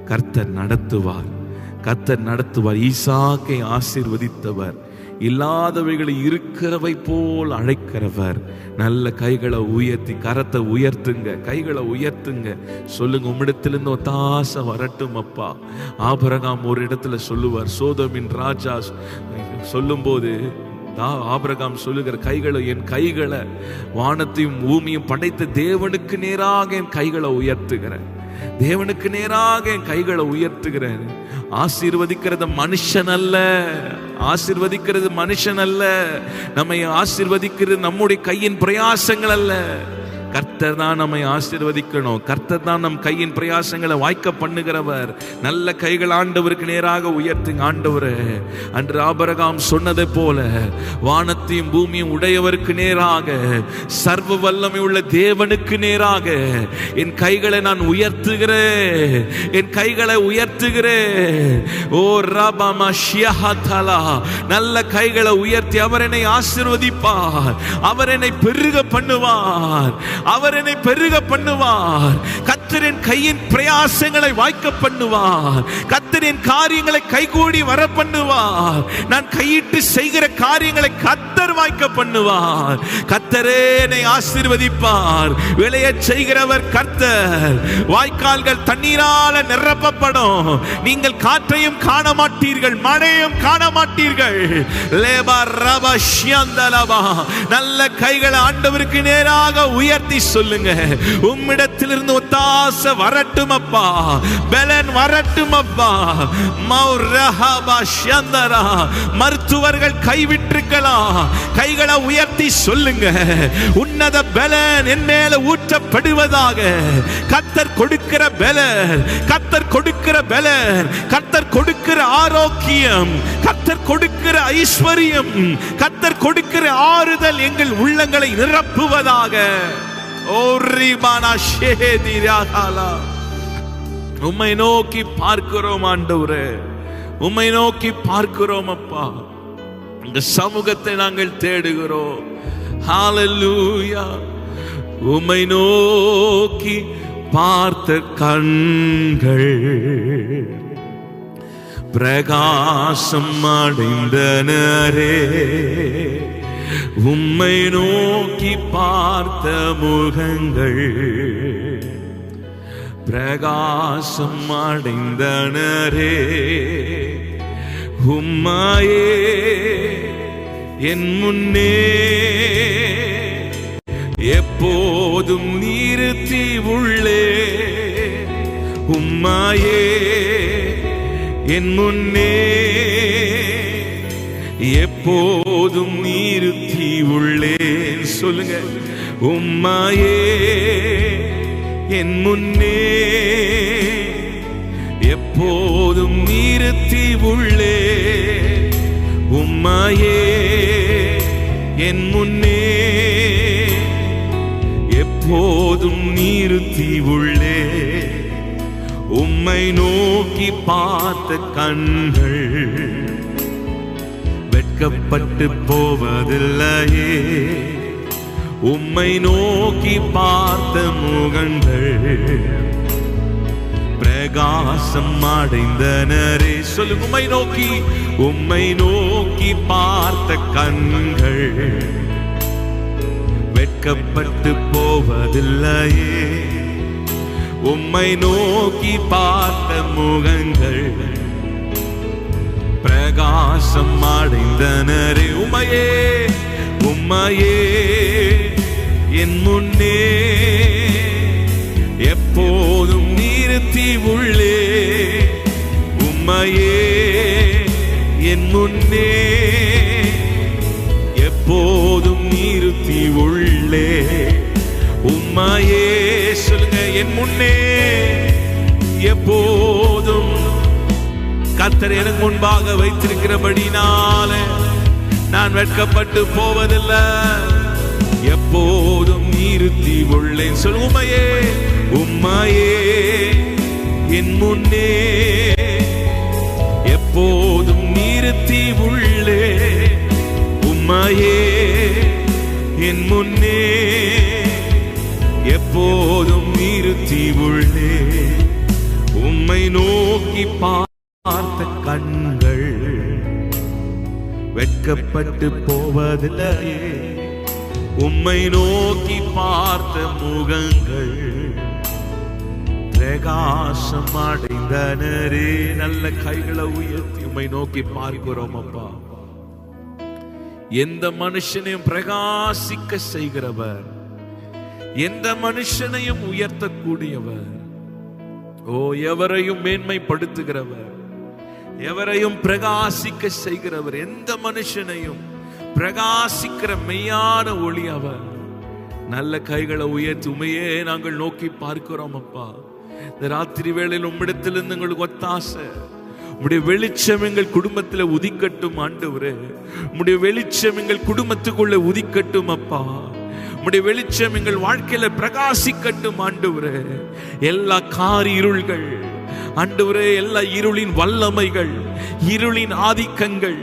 A: கர்த்தர் நடத்துவார், கர்த்தர் நடத்துவார். ஈசாக்கை ஆசீர்வதித்தவர், இல்லாதவைகளை இருக்கிறவை போல் அழைக்கிறவர். நல்ல கைகளை உயர்த்தி, கரத்தை உயர்த்துங்க, கைகளை உயர்த்துங்க. சொல்லுங்க, உம்மிடத்திலிருந்து ஒத்தாசை வரட்டும் அப்பா. ஆபிரகாம் ஒரு இடத்துல சொல்லுவார், சோதோமின் ராஜா சொல்லும் போது ஆபிரகாம் சொல்லுகிற கைகளை, என் கைகளை வானத்தையும் பூமியும் படைத்த தேவனுக்கு நேராக என் கைகளை உயர்த்துகிறேன், தேவனுக்கு நேராக என் கைகளை உயர்த்துகிறேன். ஆசீர்வதிக்கிறது மனுஷன் அல்ல, ஆசீர்வதிக்கிறது மனுஷன் அல்ல, நம்மை ஆசீர்வதிக்கிறது நம்முடைய கையின் பிரயாசங்கள் அல்ல. கர்த்தர் தான் நம்மை ஆசீர்வதிக்கணும். கர்த்தர் தான் நம் கையின் பிரயாசங்களை வாய்க்க பண்ணுகிறவர். நல்ல கைகள் ஆண்டவருக்கு நேராக உயர்த்துங்க. ஆண்டவரே, அன்று ஆபிரகாம் சொன்னதை போல வானத்தையும் பூமியும் உடையவருக்கு நேராக, சர்வ வல்லமை உள்ள தேவனுக்கு நேராக என் கைகளை நான் உயர்த்துகிறேன், என் கைகளை உயர்த்துகிறேன். ஓ ரபமா ஷியஹதலா, நல்ல கைகளை உயர்த்தி அவர் என்னை ஆசீர்வதிப்பார், அவர் என்னை பெருக பண்ணுவார், அவர் என்னை பெருக பண்ணுவார். கர்த்தரின் கையின் பிரயாசங்களை வாய்க்க பண்ணுவார், கர்த்தரின் காரியங்களை கைகூடி வர பண்ணுவார். நான் கையிட்டு செய்கிற காரியங்களை கர்த்தர் வாய்க்க பண்ணுவார். கர்த்தரே என்னை ஆசீர்வதிப்பார். விளைய செய்கிறவர் கர்த்தர். வாய்க்கால்கள் தண்ணீரால நிரப்பப்படும். நீங்கள் காற்றையும் காண மாட்டீர்கள், மழையும் காண மாட்டீர்கள். லேபா ரபா ஷியந்தலபா, நல்ல கைகளை ஆண்டவருக்கு நேராக உயர்த்தி சொல்லுங்க, உம்மிடத்திலிருந்து ஒத்தாசை வரட்டும் அப்பா, பலன் வரட்டும் அப்பா. மௌரஹபா ஷந்தரா, மருத்துவர்கள் கைவிட்டிருக்கலாம், கைகளை உயர்த்தி சொல்லுங்க, உன்னத பலன் என் மேல ஊற்றப்படுவதாக. கர்த்தர் கொடுக்கிற பலன், கர்த்தர் கொடுக்கிற பலன், கர்த்தர் கொடுக்கிற ஆரோக்கியம், கர்த்தர் கொடுக்கிற ஐஸ்வர்யம், கர்த்தர் கொடுக்கிற ஆறுதல் எங்கள் உள்ளங்களை நிரப்புவதாக. உம்மை நோக்கி பார்க்கிறோம் ஆண்டவரே, உம்மை நோக்கி பார்க்கிறோம் அப்பா. இந்த சமூகத்தை நாங்கள் தேடுகிறோம். ஹல்லேலூயா. உம்மை நோக்கி பார்த்த கண்கள் பிரகாசம் அடைந்தனரே, உம்மை நோக்கி பார்த்த முகங்கள் பிரகாசம் அடைந்தனரே. உம்மையே என் முன்னே எப்போதும் நிறுத்தி உள்ளே, உம்மையே என் முன்னே எப்போதும் நிறுத்தி உள்ளேன். சொல்லுங்க, உம்மையே என் முன்னே எப்போதும் நிறுத்தி உள்ளே, உம்மையே என் முன்னே எப்போதும் நிறுத்தி உள்ளே. உம்மை நோக்கி பார்த்த கண்கள் வெட்கப்பட்டு போவதில்லையே, உம்மை நோக்கி பார்த்த முகங்கள் பிரகாசம் அடைந்தனரே. சொல்லு, உம்மை நோக்கி, உம்மை நோக்கி பார்த்த கண்கள் வெட்கப்பட்டு போவதில்லையே, உம்மை நோக்கி பார்த்த முகங்கள் பிரகாசம் அடைந்தனரே. உம்மையே உம்மையே என் முன்னே எப்போதும் நிறுத்தி உள்ளே. உம்மையே என் முன்னே எப்போதும் நிறுத்தி உள்ளே. உம்மையே சொல்லுங்க, என் முன்னே எப்போதும். கர்த்தர் எனக்கு முன்பாக வைத்திருக்கிறபடினால நான் வெட்கப்பட்டு போவதில்லை, எப்போதும் நிறுத்தி உள்ளேன். சொல்லு, உம்மையே உம்மையே என் முன்னே எப்போதும் நிறுத்தி உள்ளே. உம்மையே என் முன்னே எப்போதும் நிறுத்தி உள்ளே. உம்மை நோக்கி பார்த்த கண்கள் வெட்கப்பட்டு போவதில்லையே. உம்மை நோக்கி பார்த்த முகங்கள் பிரகாசம் அடைந்தனரே. நல்ல கைகளை உயர்த்தி உம்மை நோக்கி பார்க்கிறோம் அப்பா. எந்த மனுஷனையும் பிரகாசிக்க செய்கிறவர், எந்த மனுஷனையும் உயர்த்தக்கூடியவர், ஓ எவரையும் மேன்மைப்படுத்துகிறவர், எவரையும் பிரகாசிக்க செய்கிறவர், எந்த மனுஷனையும் பிரகாசிக்கிற மெய்யான ஒளி அவர். நல்ல கைகளை உயர்த்தி உமையே நாங்கள் நோக்கி பார்க்கிறோம் அப்பா. இந்த ராத்திரி வேளையில் உம்மிடத்திலிருந்து எங்களுக்கு ஒத்தாசை, உம்முடைய வெளிச்சம் எங்கள் குடும்பத்தில் உதிக்கட்டும் ஆண்டவரே. உம்முடைய வெளிச்சம் எங்கள் குடும்பத்துக்குள்ள உதிக்கட்டும் அப்பா. உம்முடைய வெளிச்சம் எங்கள் வாழ்க்கையில பிரகாசிக்கட்டும் ஆண்டவரே. எல்லா காரி இருள்கள் ஆண்டவரே, எல்லா இருளின் வல்லமைகள், இருளின் ஆதிக்கங்கள்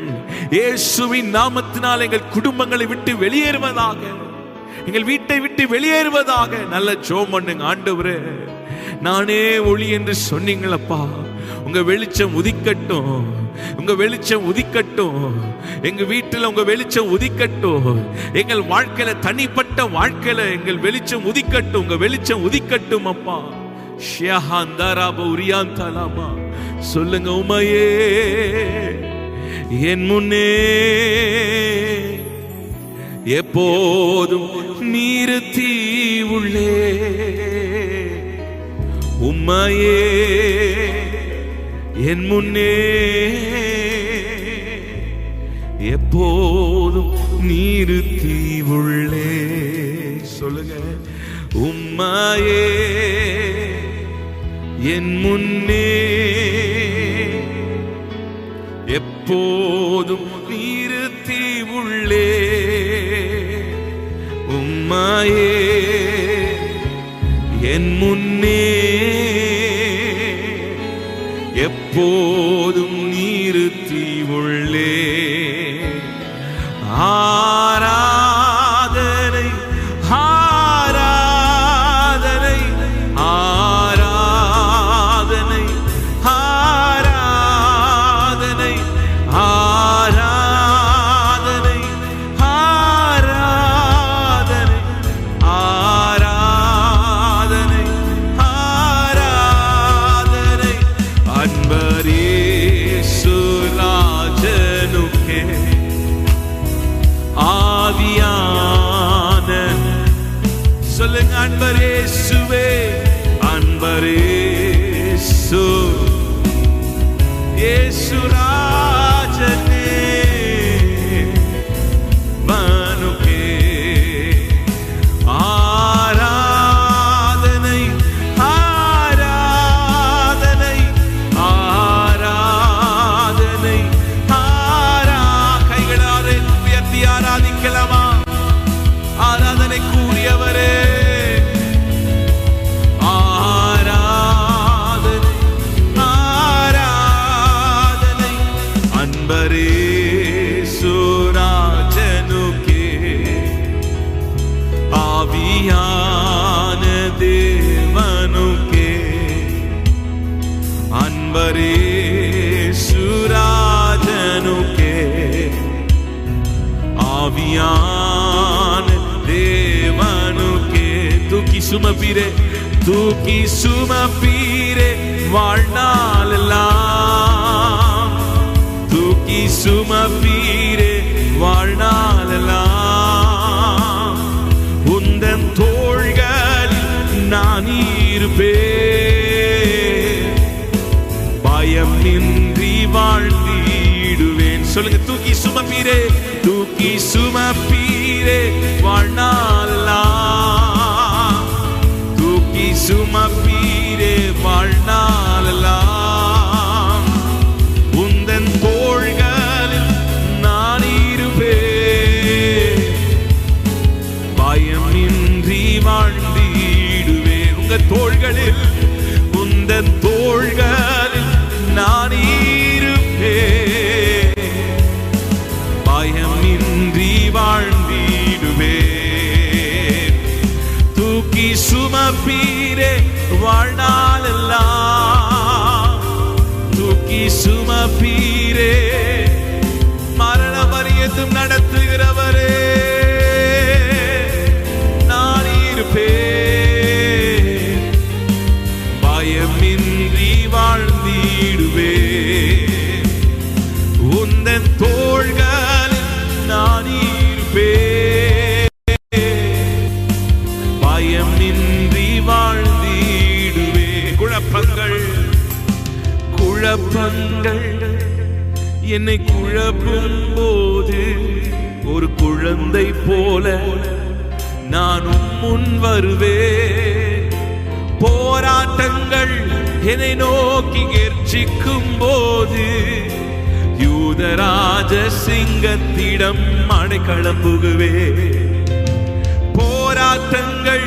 A: இயேசுவின் நாமத்தினால் எங்கள் குடும்பங்களை விட்டு வெளியேறுவதாக, எங்கள் வீட்டை விட்டு வெளியேறுவதாக. நல்ல ஜெபம் பண்ணுங்க ஆண்டவரே. நானே ஒளி என்று சொன்னீங்களப்பா. உங்க வெளிச்சம் உதிக்கட்டும், உங்க வெளிச்சம் உதிக்கட்டும். எங்க வீட்டில் உங்க வெளிச்சம் உதிக்கட்டும். எங்கள் வாழ்க்கையில, தனிப்பட்ட வாழ்க்கையில எங்கள் வெளிச்சம் உதிக்கட்டும். உங்க வெளிச்சம் உதிக்கட்டும் அப்பா. சொல்லுங்க, உம்மையே என் முன்னே எப்போதும் நிறுத்தி உள்ளே. உம்மையே என் முன்னே எப்போதும் நிறுத்தி உள்ளே. சொல்லுங்க, உம்மையே என் முன்னே எப்போதும் நிறுத்தி உள்ளே. உம்மையே என் முன்னே எப்போதும் நிறுத்தி உள்ளே. ஆராதனை ஆராதனை ஆராதனை ஆராதனை ஆராதனை ஆராதனை ஆராதனை ஆராதனை அன்பரேசு ராஜனுக்கே ஆவியான. சொல்லுங்க, அன்பரேசுவே, அன்பரேசு இயேசு ராஜனே மனுக்கே ஆராதனை ஆராதனை ஆராதனை கைகளால் உயர்த்தி ஆராதிக்கலாமா? ஆராதனை கூறியவரே, ஆராதனை ஆராதனை அன்பரேசு ராஜனுக்கே ஆவியான தேவனுக்கே அன்பரேசு ராஜனுக்கே ஆவியான தேவனுக்கே. தூக்கி சுமப்பீரே, தூக்கி சுமப்பீரே வாழ்நாளெல்லாம், தூக்கி சுமப்பீரே பயமின்றி வாழ்ந்திடுவேன். சொல்லுங்க, தூக்கி சுமப்பீரே, தூக்கி சுமப்பீரே வாழ்நாளெல்லாம், தூக்கி சுமப்பீரே வாழ்நாளெல்லாம், உந்தன் தோள்களில் நான் இருப்பேன், பயமின்றி வாழ்ந்திடுவேன். உங்க தோள்களில், உந்தன் தோள்களில் நான் இருப்பேன், பயமின்றி வாழ்ந்திடுவேன். தூக்கி சுமப்பீரே வாழ்நாளெல்லாம், தூக்கி சுமப்பீரே, மரண பரியந்தும் நடத்துகிறவரே நான் இருப்பேன், பயமின்றி வாழ்ந்திடுவேன். உந்தன் தோள்களில் நான் இருப்பேன், பயமின்றி வாழ்ந்திடுவேன். குழப்பங்கள் குழப்பங்கள் என்னை குழப்பும் போது ஒரு குழந்தை போல நானும் முன் வருவேன். போராட்டங்கள் என்னை நோக்கி கெர்ச்சிக்கும் போது யூதராஜ சிங்கத்திடம் அடைக்கலம் புகுவேன். போராட்டங்கள்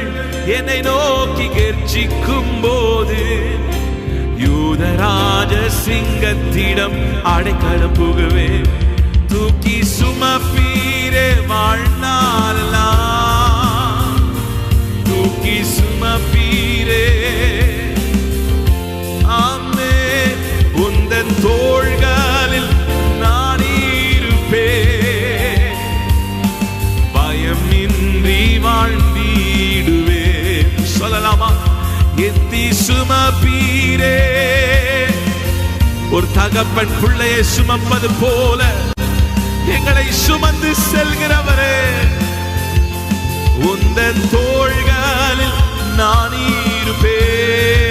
A: என்னை நோக்கி கெர்ச்சிக்கும் போது யூதராஜ சிங்கத்திடம் அடைக்கலம் புகுவேன். தூக்கி சுமப்பீரே வாழ்நாளெல்லாம், தூக்கி சுமப்பீரே, ஆமென், உந்தன் தோள்களில் நான் இருப்பேன், பயமின்றி வாழ்ந்திடுவேன். சொல்லலாமா? எத்தி சுமப்பீரே. ஒரு தகப்பன் பிள்ளையை சுமப்பது போல எங்களை சுமந்து செல்கிறவரே, உந்தன் தோள்களில் நான் இருப்பேன்,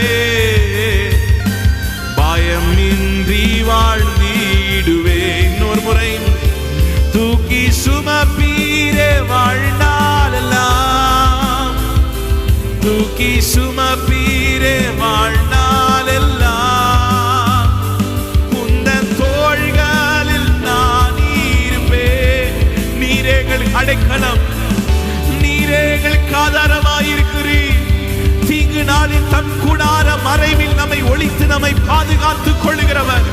A: பயமின்றி வாழ்ந்திடுவேன். இன்னொரு முறை, தூக்கி சுமப்பீரே வாழ்நாளெல்லாம், தூக்கி சுமப்பீரே வாழ்நாளெல்லாம், உந்தன் தோள்களில் நான் இருப்பேன். நீரேகள் அடைக்கலம், நீரேகளுக்கு ஆதாரமாயிருக்கிறீர். தீங்கு நாளில் தம் கூடார மறைவில் நம்மை ஒளித்து நம்மை பாதுகாத்துக் கொள்ளுகிறவர்.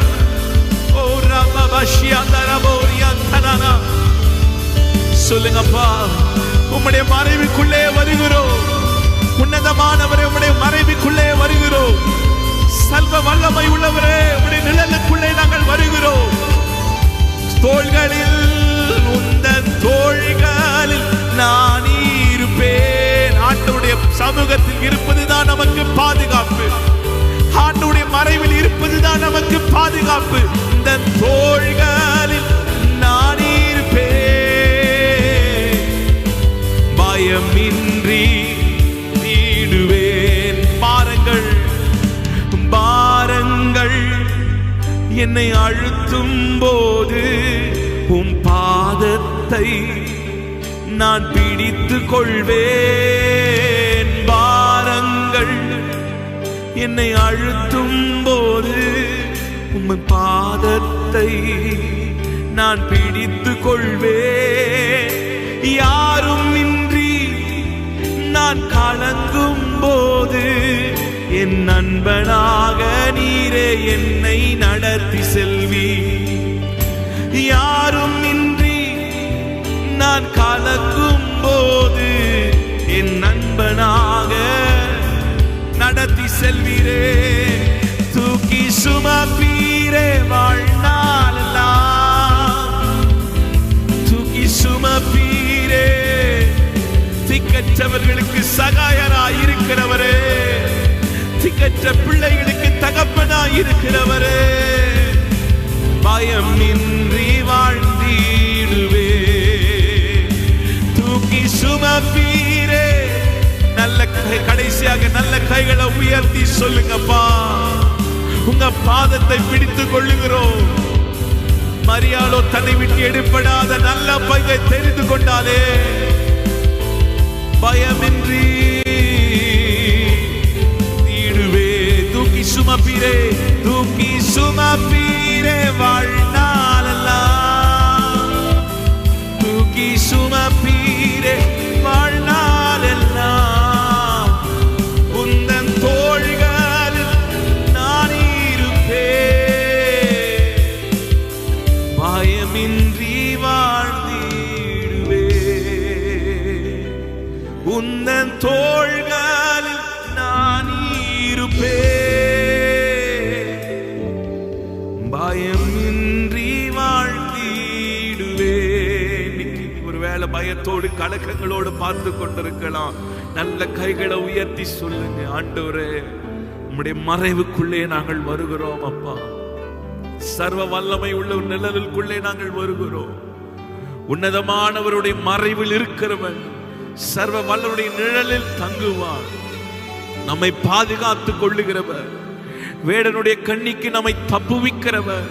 A: ஓ ரபபஷியந்தரபோரியந்தனா, சொல்லுங்கப்பா, உம்முடைய மறைவுக்குள்ளே வருகிறோம். உன்னதமானவரே, உம்முடைய மறைவுக்குள்ளே வருகிறோம். சர்வ வல்லமை உள்ளவரே, உம்முடைய நிழலுக்குள்ளே நாங்கள் வருகிறோம். தோள்களில், உந்தன் தோள்களில் நான் இருப்பேன். ஆண்டவருடைய சமூகத்தில் இருப்பதுதான் நமக்கு பாதுகாப்பு. ஆண்டவருடைய மறைவில் இருப்பதுதான் நமக்கு பாதுகாப்பு. இந்த தோள்களில் நான் இருப்பேன், பயமின்றி நீடுவேன். பாரங்கள் பாரங்கள் என்னை அழுத்தும் போது உம் பாதத்தை நான் பிடித்துக் கொள்வேன். பாரங்கள் என்னை அழுத்தும் போது உம் பாதத்தை நான் பிடித்துக் கொள்வேன். யாரும் இன்றி நான் கலங்கும் போது என் நண்பனாக நீரே என்னை நடத்தி செல்வி. யாரும் இன்றி நான் கலங்கும் போது என் நண்பனாக நடத்தி செல்வீரே. தூக்கி சுமப்பீரே வாழ்நாளெல்லாம், தூக்கி சுமப்பீரே. திக்கற்றவர்களுக்கு சகாயராய் இருக்கிறவரே, திக்கற்ற பிள்ளைகளுக்கு தகப்பனாய் இருக்கிறவரே, பயமின்றி வாழ்ந்திடுவே. தூக்கி சுமப்பீரே. நல்ல கடைசியாக நல்ல கைகளை உயர்த்தி சொல்லுங்கப்பா, உங்க பாதத்தை பிடித்துக் கொள்ளுகிறோம். மரியாளோ தன்னை விட்டு எடுப்படாத நல்ல பங்கை தெரிந்து கொண்டாலே பயமின்றி நீடுவே. தூக்கி சுமப்பீரே, தூக்கி சுமப்பீரே வாழ்நாளெல்லாம், தூக்கி சுமப்பீரே வாழ்நாளெல்லாம். உந்தன் தோள்களில் நான் இருப்பேன், பயமின்றி வாழ்ந்திடுவே. உந்தன் தோள்களில் நான் இருப்பேன், பயமின்றி வாழ்ந்திடுவே. ஒருவேளை பயத்தோடு கலக்கங்களோடு பார்த்து கொண்டிருக்கலாம். நல்ல கைகளை உயர்த்தி சொல்லுங்க, ஆண்டவரே உம்முடைய மறைவுக்குள்ளே நாங்கள் வருகிறோம் அப்பா. சர்வ வல்லமை உள்ள நிழலுக்குள்ளே நாங்கள் வருகிறோம். உன்னதமானவருடைய மறைவில் இருக்கிறவன் சர்வ வல்லவருடைய நிழலில் தங்குவான். நம்மை பாதுகாத்துக் கொள்ளுகிறவர், வேடனுடைய கண்ணிக்கு நம்மை தப்புவிக்கிறவர்,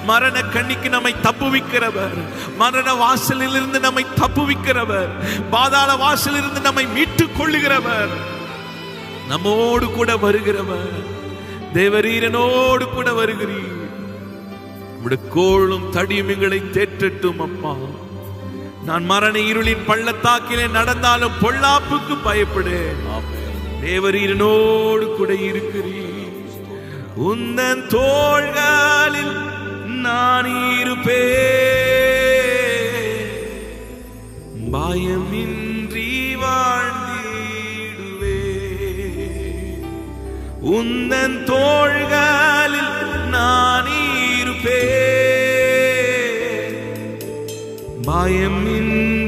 A: மரண கண்ணிக்கு நம்மை தப்புவிக்கிறவர், மரண வாசலில் இருந்து நம்மை தப்புவிக்கிறவர், பாதாள வாசலில் இருந்து நம்மை மீட்டுக் கொள்ளுகிறவர், நம்மோடு கூட வருகிறவர். தேவரீரனோடு கூட வருகிறீர். உம்முடைய கோலும் தடியும் எங்களை தேற்றட்டும் அப்பா. நான் மரண இருளின் பள்ளத்தாக்கிலே நடந்தாலும் பொல்லாப்புக்கு பயப்படேன். தேவரீரனோடு கூட இருக்கிறீர். உந்தன் தோள்களில் நான் இருப்பேன், பயமின்றி வாழ்ந்திடுவே. உந்தன் தோள்களில் நான் இருப்பேன், பயமின்றி